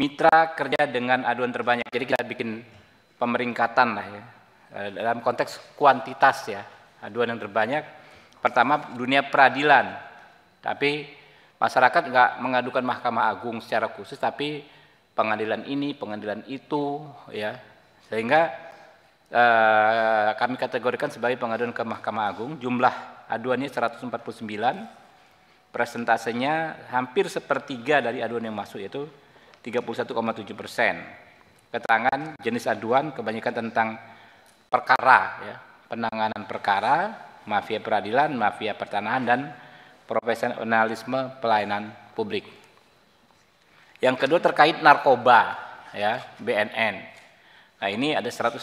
mitra kerja dengan aduan terbanyak. Jadi kita bikin pemeringkatan lah ya. Dalam konteks kuantitas ya, aduan yang terbanyak. Pertama dunia peradilan. Tapi masyarakat nggak mengadukan Mahkamah Agung secara khusus, tapi pengadilan ini, pengadilan itu ya. Sehingga kami kategorikan sebagai pengaduan ke Mahkamah Agung. Jumlah aduannya 149, presentasenya hampir sepertiga dari aduan yang masuk, yaitu 31,7%. Keterangan jenis aduan kebanyakan tentang perkara, ya, penanganan perkara, mafia peradilan, mafia pertanahan, dan profesionalisme pelayanan publik. Yang kedua terkait narkoba, ya, BNN. Nah ini ada 113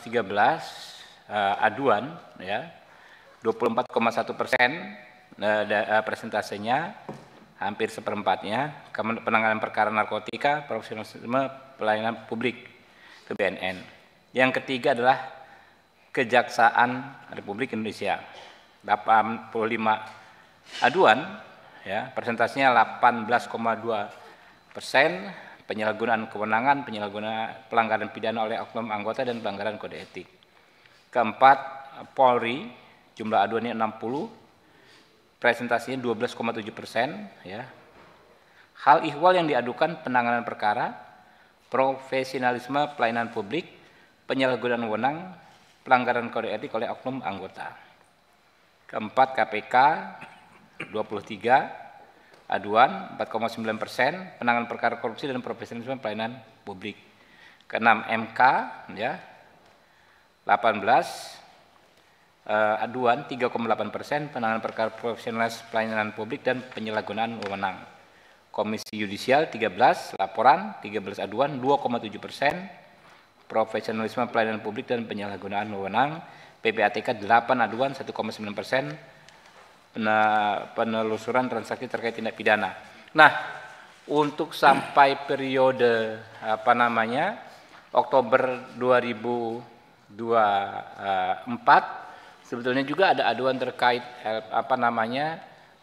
aduan, ya, 24,1%. Presentasenya hampir seperempatnya. Penanganan perkara narkotika, profesionalisme pelayanan publik ke BNN. Yang ketiga adalah Kejaksaan Republik Indonesia, 85 aduan, ya, presentasinya 18,2%. Penyalahgunaan kewenangan, penyalahgunaan pelanggaran pidana oleh oknum anggota dan pelanggaran kode etik. Keempat, Polri, jumlah aduannya 60, presentasinya 12,7%, ya. Hal ihwal yang diadukan penanganan perkara, profesionalisme pelayanan publik, penyalahgunaan wewenang, pelanggaran kode etik oleh oknum anggota. Keempat, KPK, 23 aduan, 4,9%, penanganan perkara korupsi dan profesionalisme pelayanan publik. Keenam, MK, ya, 18 aduan, 3,8%, penanganan perkara profesionalisme pelayanan publik dan penyalahgunaan wewenang. Komisi Yudisial 13 laporan, 13 aduan, 2,7%, profesionalisme pelayanan publik dan penyalahgunaan wewenang. PPATK 8 aduan, 1,9%, penelusuran transaksi terkait tindak pidana. Nah, untuk sampai periode Oktober 2024 sebetulnya juga ada aduan terkait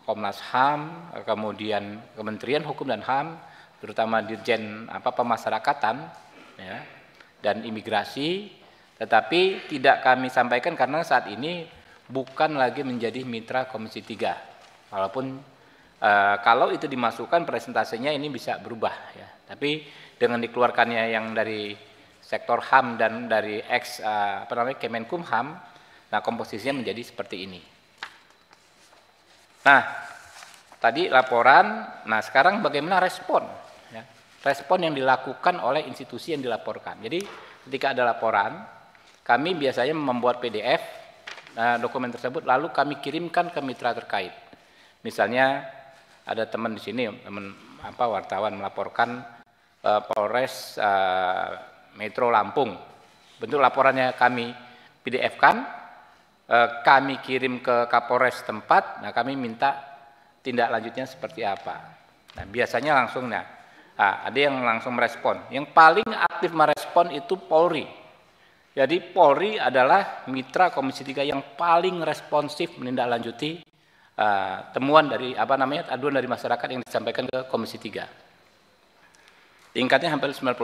Komnas HAM, kemudian Kementerian Hukum dan HAM, terutama Dirjen Pemasyarakatan, ya, dan Imigrasi, tetapi tidak kami sampaikan karena saat ini bukan lagi menjadi mitra Komisi 3. Walaupun kalau itu dimasukkan presentasenya ini bisa berubah, ya. Tapi dengan dikeluarkannya yang dari sektor HAM dan dari Kemenkumham, nah komposisinya menjadi seperti ini. Nah, tadi laporan. Nah, sekarang bagaimana respon, ya? Respon yang dilakukan oleh institusi yang dilaporkan. Jadi ketika ada laporan, kami biasanya membuat PDF dokumen tersebut, lalu kami kirimkan ke mitra terkait. Misalnya ada teman di sini, teman wartawan melaporkan Polres Metro Lampung. Bentuk laporannya kami PDF-kan, kami kirim ke Kapolres tempat. Nah, kami minta tindak lanjutnya seperti apa. Nah, biasanya langsung, ada yang langsung merespon. Yang paling aktif merespon itu Polri. Jadi Polri adalah mitra Komisi 3 yang paling responsif menindaklanjuti temuan dari aduan dari masyarakat yang disampaikan ke Komisi 3. Tingkatnya hampir 94%,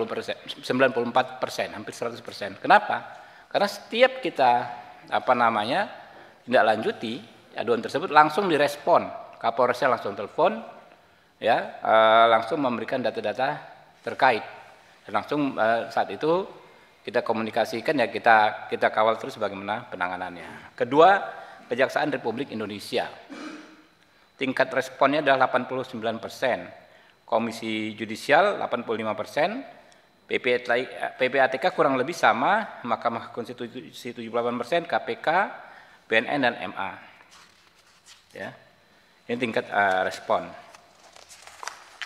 hampir 100%. Kenapa? Karena setiap kita tindaklanjuti aduan tersebut langsung direspon. Kapolresnya langsung telepon, ya, langsung memberikan data-data terkait. Dan langsung saat itu kita komunikasikan, ya, kita kawal terus bagaimana penanganannya. Kedua, Kejaksaan Republik Indonesia. Tingkat responnya adalah 89%. Komisi Yudisial 85%, PPATK kurang lebih sama, Mahkamah Konstitusi 78%, KPK, BNN dan MA. Ya. Ini tingkat respon.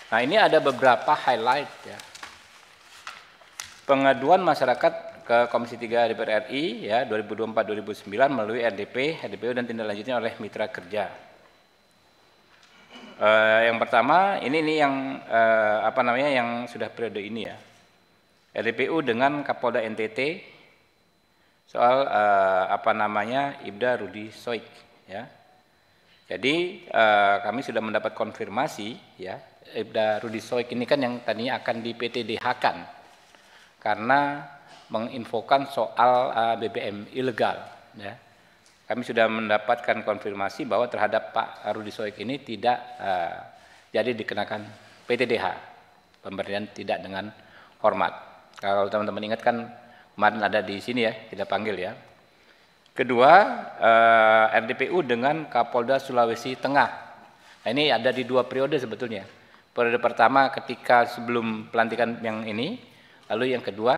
Nah, ini ada beberapa highlight, ya. Pengaduan masyarakat ke Komisi 3 DPR RI, ya, 2024-2009 melalui RDP, RDPU dan tindak lanjutnya oleh mitra kerja. Yang pertama ini yang yang sudah periode ini, ya. RDPU dengan Kapolda NTT soal Ibda Rudi Soik, ya. Jadi kami sudah mendapat konfirmasi ya, Ibda Rudi Soik ini kan yang tadinya akan di PTDH-kan karena menginfokan soal BBM ilegal ya. Kami sudah mendapatkan konfirmasi bahwa terhadap Pak Rudi Soik ini tidak jadi dikenakan PTDH, pemberian tidak dengan hormat. Kalau teman-teman ingat kan kemarin ada di sini ya, kita panggil ya. Kedua, RDPU dengan Kapolda Sulawesi Tengah. Nah, ini ada di 2 periode sebetulnya. Periode pertama ketika sebelum pelantikan yang ini, lalu yang kedua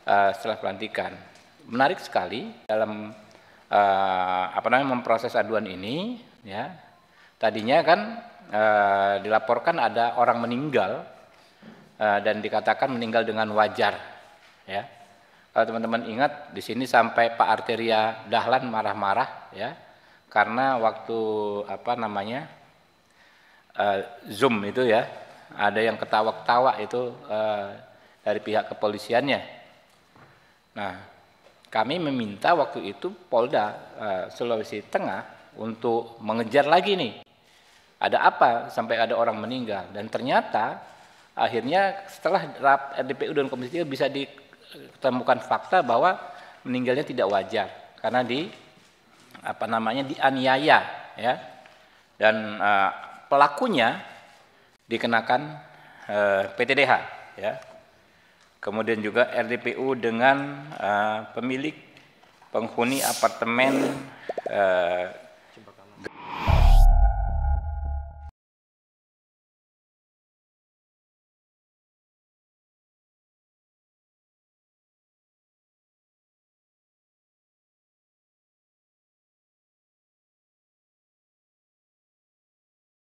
setelah pelantikan. Menarik sekali dalam memproses aduan ini, ya. Tadinya kan dilaporkan ada orang meninggal dan dikatakan meninggal dengan wajar, ya. Kalau teman-teman ingat di sini sampai Pak Arteria Dahlan marah-marah ya karena waktu Zoom itu ya ada yang ketawa-ketawa itu dari pihak kepolisiannya. Nah, kami meminta waktu itu Polda Sulawesi Tengah untuk mengejar lagi nih. Ada apa sampai ada orang meninggal, dan ternyata akhirnya setelah RDPU dan Komisi 3 bisa ditemukan fakta bahwa meninggalnya tidak wajar karena dianiaya ya, dan pelakunya dikenakan PTDH ya. Kemudian juga RDPU dengan pemilik penghuni apartemen